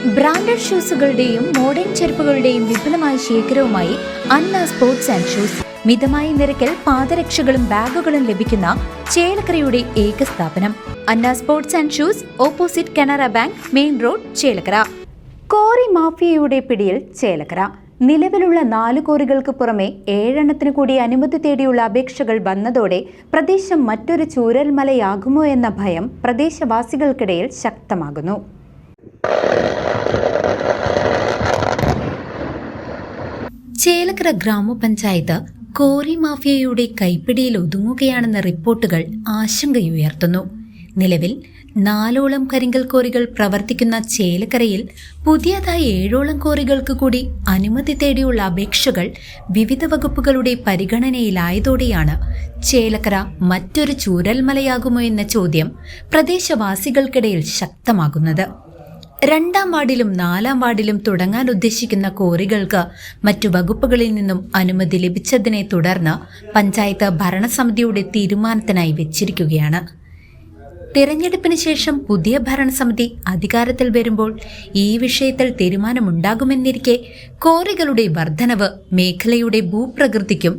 Branded ഷൂസുകളുടെയും modern ചെരുപ്പുകളുടെയും വിപുലമായ ശേഖരവുമായി അന്ന സ്പോർട്സ് ആൻഡ് ഷൂസ്. മിതമായ നിരക്കിൽ പാദരക്ഷകളും ബാഗുകളും ലഭിക്കുന്ന ചേലക്കരയുടെ ഏക സ്ഥാപനം Anna Sports and Shoes, opposite Canara Bank, main road, Chelakkara. Quarry മാഫിയയുടെ പിടിയിൽ ചേലക്കര. നിലവിലുള്ള 4 കോറികൾക്ക് പുറമെ 7 കൂടി അനുമതി തേടിയുള്ള അപേക്ഷകൾ വന്നതോടെ പ്രദേശം മറ്റൊരു ചൂരൽമലയാകുമോ എന്ന ഭയം പ്രദേശവാസികൾക്കിടയിൽ ശക്തമാകുന്നു. ചേലക്കര ഗ്രാമപഞ്ചായത്ത് കോറി മാഫിയയുടെ കൈപ്പിടിയിൽ ഒതുങ്ങുകയാണെന്ന റിപ്പോർട്ടുകൾ ആശങ്കയുയർത്തുന്നു. നിലവിൽ 4 കരിങ്കൽ കോറികൾ പ്രവർത്തിക്കുന്ന ചേലക്കരയിൽ പുതിയതായി 7 കോറികൾക്ക് കൂടി അനുമതി തേടിയുള്ള അപേക്ഷകൾ വിവിധ വകുപ്പുകളുടെ പരിഗണനയിലായതോടെയാണ് ചേലക്കര മറ്റൊരു ചൂരൽമലയാകുമോ എന്ന ചോദ്യം പ്രദേശവാസികൾക്കിടയിൽ ശക്തമാകുന്നത്. 2ാം വാർഡിലും 4ാം വാർഡിലും തുടങ്ങാൻ ഉദ്ദേശിക്കുന്ന കോറികൾക്ക് മറ്റു വകുപ്പുകളിൽ നിന്നും അനുമതി ലഭിച്ചതിനെ തുടർന്ന് പഞ്ചായത്ത് ഭരണസമിതിയുടെ തീരുമാനത്തിനായി വെച്ചിരിക്കുകയാണ്. തിരഞ്ഞെടുപ്പിന് ശേഷം പുതിയ ഭരണസമിതി അധികാരത്തിൽ വരുമ്പോൾ ഈ വിഷയത്തിൽ തീരുമാനമുണ്ടാകുമെന്നിരിക്കെ കോറികളുടെ വർധനവ് മേഖലയുടെ ഭൂപ്രകൃതിക്കും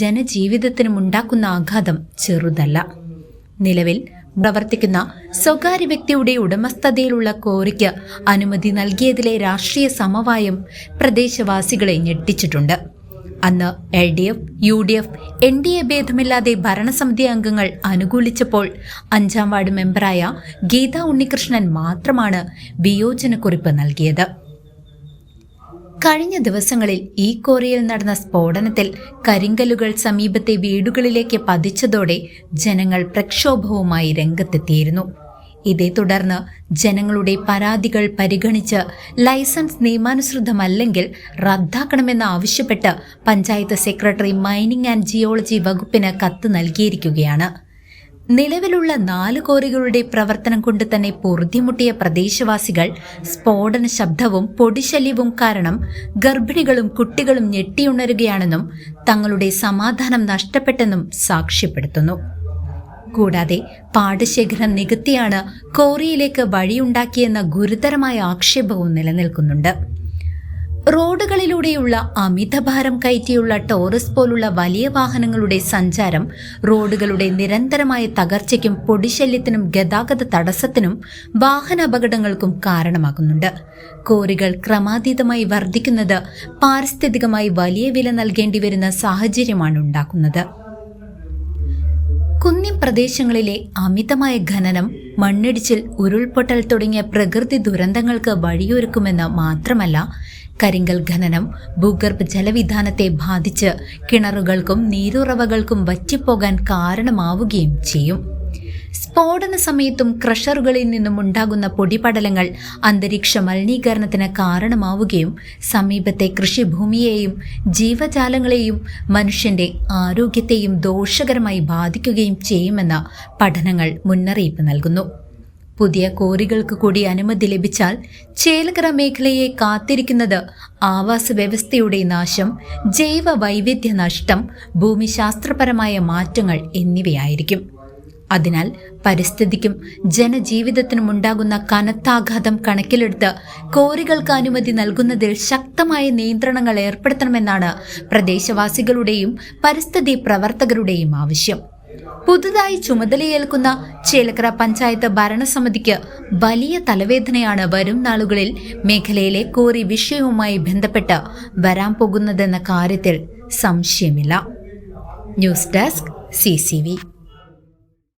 ജനജീവിതത്തിനും ഉണ്ടാക്കുന്ന ആഘാതം ചെറുതല്ല. നിലവിൽ പ്രവർത്തിക്കുന്ന സ്വകാര്യ വ്യക്തിയുടെ ഉടമസ്ഥതയിലുള്ള കോറിക്ക് അനുമതി നൽകിയതിലെ രാഷ്ട്രീയ സമവായം പ്രദേശവാസികളെ ഞെട്ടിച്ചിട്ടുണ്ട്. അന്ന് LDF, UDF, NDA ഭേദമില്ലാതെ ഭരണസമിതി അംഗങ്ങൾ അനുകൂലിച്ചപ്പോൾ 5ാം വാർഡ് മെമ്പറായ ഗീത ഉണ്ണികൃഷ്ണൻ മാത്രമാണ് വിയോജനക്കുറിപ്പ് നൽകിയത്. കഴിഞ്ഞ ദിവസങ്ങളിൽ ഈ കോറിയിൽ നടന്ന സ്ഫോടനത്തിൽ കരിങ്കല്ലുകൾ സമീപത്തെ വീടുകളിലേക്ക് പതിച്ചതോടെ ജനങ്ങൾ പ്രക്ഷോഭവുമായി രംഗത്തെത്തിയിരുന്നു. ഇതേ തുടർന്ന് ജനങ്ങളുടെ പരാതികൾ പരിഗണിച്ച് ലൈസൻസ് നിയമാനുസൃതമല്ലെങ്കിൽ റദ്ദാക്കണമെന്ന് ആവശ്യപ്പെട്ട് panchayat secretary mining and geology വകുപ്പിന് കത്ത് നൽകിയിരിക്കുകയാണ്. നിലവിലുള്ള 4 കോറികളുടെ പ്രവർത്തനം കൊണ്ട് തന്നെ പൊറുതിമുട്ടിയ പ്രദേശവാസികൾ സ്ഫോടന ശബ്ദവും പൊടിശല്യവും കാരണം ഗർഭിണികളും കുട്ടികളും ഞെട്ടിയുണരുകയാണെന്നും തങ്ങളുടെ സമാധാനം നഷ്ടപ്പെട്ടെന്നും സാക്ഷ്യപ്പെടുത്തുന്നു. കൂടാതെ പാടശേഖരം നികത്തിയാണ് കോറിയിലേക്ക് വഴിയുണ്ടാക്കിയെന്ന ഗുരുതരമായ ആക്ഷേപവും നിലനിൽക്കുന്നുണ്ട്. റോഡുകളിലൂടെയുള്ള അമിതഭാരം കയറ്റിയുള്ള ടോറസ് പോലുള്ള വലിയ വാഹനങ്ങളുടെ സഞ്ചാരം റോഡുകളുടെ നിരന്തരമായ തകർച്ചയ്ക്കും പൊടിശല്യത്തിനും ഗതാഗത തടസ്സത്തിനും വാഹന അപകടങ്ങൾക്കും കാരണമാകുന്നുണ്ട്. കോറികൾ ക്രമാതീതമായി വർദ്ധിക്കുന്നത് പാരിസ്ഥിതികമായി വലിയ വില നൽകേണ്ടി വരുന്ന സാഹചര്യമാണ് ഉണ്ടാക്കുന്നത്. കുന്നിൻ പ്രദേശങ്ങളിലെ അമിതമായ ഖനനം, മണ്ണിടിച്ചിൽ, ഉരുൾപൊട്ടൽ തുടങ്ങിയ പ്രകൃതി ദുരന്തങ്ങൾക്ക് വഴിയൊരുക്കുമെന്ന് മാത്രമല്ല, കരിങ്കൽ ഖനനം ഭൂഗർഭ ജലവിധാനത്തെ ബാധിച്ച് കിണറുകൾക്കും നീരുറവകൾക്കും വറ്റിപ്പോകാൻ കാരണമാവുകയും ചെയ്യും. സ്ഫോടന സമയത്തും ക്രഷറുകളിൽ നിന്നും ഉണ്ടാകുന്ന പൊടിപടലങ്ങൾ അന്തരീക്ഷ മലിനീകരണത്തിന് കാരണമാവുകയും സമീപത്തെ കൃഷിഭൂമിയെയും ജീവജാലങ്ങളെയും മനുഷ്യന്റെ ആരോഗ്യത്തെയും ദോഷകരമായി ബാധിക്കുകയും ചെയ്യുമെന്ന് പഠനങ്ങൾ മുന്നറിയിപ്പ് നൽകുന്നു. പുതിയ കോറികൾക്ക് കൂടി അനുമതി ലഭിച്ചാൽ ചേലക്കര മേഖലയെ കാത്തിരിക്കുന്നത് ആവാസ വ്യവസ്ഥയുടെ നാശം, ജൈവ വൈവിധ്യ നഷ്ടം, ഭൂമിശാസ്ത്രപരമായ മാറ്റങ്ങൾ എന്നിവയായിരിക്കും. അതിനാൽ പരിസ്ഥിതിക്കും ജനജീവിതത്തിനും ഉണ്ടാകുന്ന കനത്താഘാതം കണക്കിലെടുത്ത് കോറികൾക്ക് അനുമതി നൽകുന്നതിൽ ശക്തമായ നിയന്ത്രണങ്ങൾ ഏർപ്പെടുത്തണമെന്നാണ് പ്രദേശവാസികളുടെയും പരിസ്ഥിതി പ്രവർത്തകരുടെയും ആവശ്യം. പുതുതായി ചുമതലയേൽക്കുന്ന ചേലക്കര പഞ്ചായത്ത് ഭരണസമിതിക്ക് വലിയ തലവേദനയാണ് വരും നാളുകളിൽ മേഖലയിലെ കോറി വിഷയവുമായി ബന്ധപ്പെട്ട് വരാൻ പോകുന്നതെന്ന കാര്യത്തിൽ സംശയമില്ല. News desk CCV.